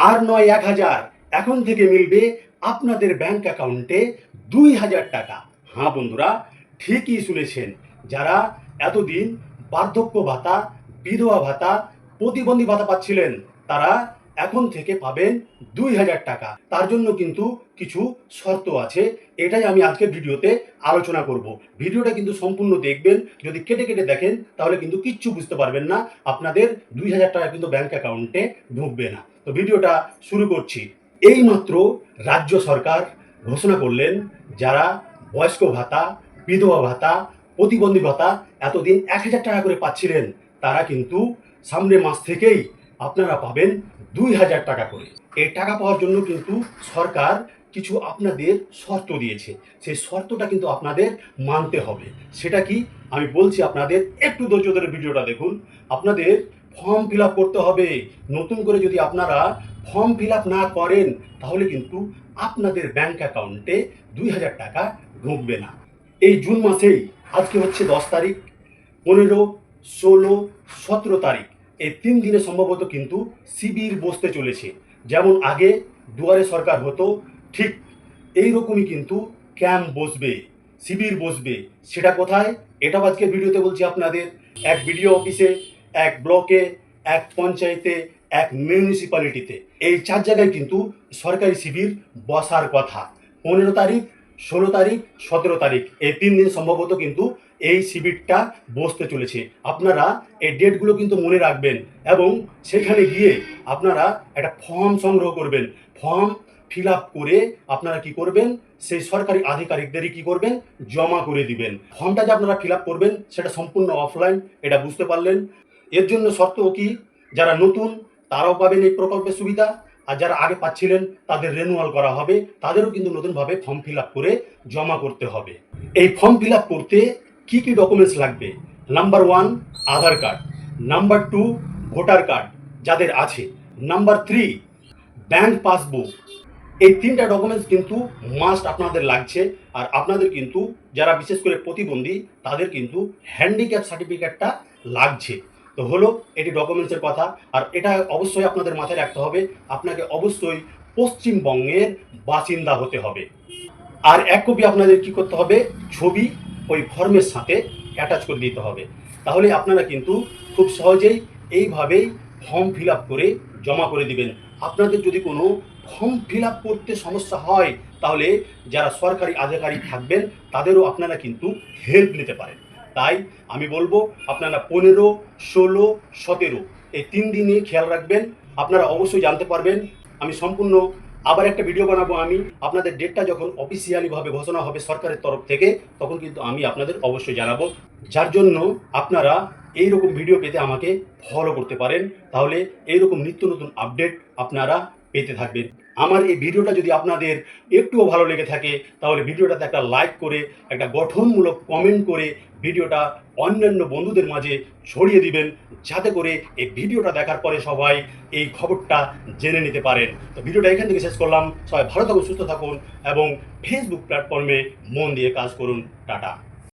আর নয় 1000, এখন থেকে মিলবে আপনাদের ব্যাংক অ্যাকাউন্টে 2000 টাকা। হ্যাঁ বন্ধুরা, ঠিকই শুনেছেন। যারা এতদিন বার্ধক্য ভাতা, বিধবা ভাতা, প্রতিবন্ধী ভাতা পাচ্ছিলেন, তারা এখন থেকে পাবেন 2000 টাকা। তার জন্য কিন্তু কিছু শর্ত আছে, এটাই আমি আজকে ভিডিওতে আলোচনা করব। ভিডিওটা কিন্তু সম্পূর্ণ দেখবেন। যদি কেটে কেটে দেখেন তাহলে কিন্তু কিচ্ছু বুঝতে পারবেন না, আপনাদের 2000 টাকা কিন্তু ব্যাংক অ্যাকাউন্টে ঢুকবে না। তো ভিডিওটা শুরু করছি। এইমাত্র রাজ্য সরকার ঘোষণা করলেন, যারা বয়স্ক ভাতা, বিধবা ভাতা, প্রতিবন্ধী ভাতা এতদিন 1000 টাকা করে পাচ্ছিলেন, তারা কিন্তু সামনের মাস থেকেই আপনারা পাবেন 2000 টাকা করে। এই টাকা পাওয়ার জন্য কিন্তু সরকার কিছু আপনাদের শর্ত দিয়েছে। সেই শর্তটা কিন্তু আপনাদের মানতে হবে। সেটা কি আমি বলছি আপনাদের, একটু ধৈর্য ধরে ভিডিওটা দেখুন। আপনাদের ফর্ম ফিল আপ করতে হবে। নতুন করে যদি আপনারা ফর্ম ফিল আপ না করেন তাহলে কিন্তু আপনাদের ব্যাংক অ্যাকাউন্টে 2000 টাকা ঢুকবে না। এই জুন মাসেই, আজকে হচ্ছে 10 তারিখ, 15, 16, 17 তারিখ, এই 3 দিনে সম্ভবত কিন্তু শিবির বসতে চলেছে। যেমন আগে দুয়ারে সরকার হতো, ঠিক এইরকমই কিন্তু ক্যাম্প বসবে, শিবির বসবে। সেটা কোথায়, এটাও আজকে ভিডিওতে বলছি আপনাদের। এক বিডিও অফিসে, এক ব্লকে, এক পঞ্চায়েতে, এক মিউনিসিপ্যালিটিতে, এই 4 জায়গায় কিন্তু সরকারি শিবির বসার কথা। 15 তারিখ, 16 তারিখ, 17 তারিখ, এই 3 দিন সম্ভবত কিন্তু এই শিবিরটা বসতে চলেছে। আপনারা এই ডেটগুলো কিন্তু মনে রাখবেন এবং সেখানে গিয়ে আপনারা একটা ফর্ম সংগ্রহ করবেন। ফর্ম ফিল আপ করে আপনারা কি করবেন, সেই সরকারি আধিকারিকদেরই কি করবেন, জমা করে দিবেন। ফর্মটা যে আপনারা ফিল আপ করবেন সেটা সম্পূর্ণ অফলাইন, এটা বুঝতে পারলেন। এর জন্য শর্ত কি, যারা নতুন তারাও পাবেন এই প্রকল্পের সুবিধা, আর যারা আগে পাচ্ছিলেন তাদের রেনুয়াল করা হবে, তাদেরও কিন্তু নতুনভাবে ফর্ম ফিল আপ করে জমা করতে হবে। এই ফর্ম ফিল আপ করতে কি কি ডকুমেন্টস লাগবে? নাম্বার 1 আধার কার্ড, নাম্বার 2 ভোটার কার্ড যাদের আছে, নাম্বার 3 ব্যাংক পাসবুক। এই 3টা ডকুমেন্টস কিন্তু মাস্ট আপনাদের লাগছে। আর আপনাদের কিন্তু যারা বিশেষ করে প্রতিবন্ধী, তাদের কিন্তু হ্যান্ডিক্যাপ সার্টিফিকেটটা লাগছে। তো হলো এটি ডকুমেন্টসের কথা। আর এটা অবশ্যই আপনাদের মাথায় রাখতে হবে, আপনাকে অবশ্যই পশ্চিমবঙ্গের বাসিন্দা হতে হবে। আর এক কপি আপনাদের কি করতে হবে, ছবি ওই ফর্মের সাথে অ্যাটাচ করে দিতে হবে। তাহলে আপনারা কিন্তু খুব সহজেই এইভাবেই ফর্ম ফিল আপ করে জমা করে দিবেন। আপনাদের যদি কোনো ফর্ম ফিল আপ করতে সমস্যা হয়, তাহলে যারা সরকারি আধিকারিক থাকবেন তাদেরও আপনারা কিন্তু হেল্প নিতে পারেন। তাই আমি বলবো আপনারা 15, 16, 17 এই 3 দিনে খেয়াল রাখবেন, আপনারা অবশ্যই জানতে পারবেন। আমি সম্পূর্ণ আবার একটা ভিডিও বানাবো। আমি আপনাদের ডেটটা যখন অফিসিয়ালিভাবে ঘোষণা হবে সরকারের তরফ থেকে, তখন কিন্তু আমি আপনাদের অবশ্যই জানাবো। যার জন্য আপনারা এইরকম ভিডিও পেতে আমাকে ফলো করতে পারেন, তাহলে এইরকম নিত্য নতুন আপডেট আপনারা পেতে থাকবেন। আমার এই ভিডিওটা যদি আপনাদের একটুও ভালো লেগে থাকে, তাহলে ভিডিওটাতে একটা লাইক করে, একটা গঠনমূলক কমেন্ট করে ভিডিওটা অন্যান্য বন্ধুদের মাঝে ছড়িয়ে দিবেন, যাতে করে এই ভিডিওটা দেখার পরে সবাই এই খবরটা জেনে নিতে পারেন। তো ভিডিওটা এখান থেকে শেষ করলাম। সবাই ভালো থাকুন, সুস্থ থাকুন এবং ফেসবুক প্ল্যাটফর্মে মন দিয়ে কাজ করুন। টাটা।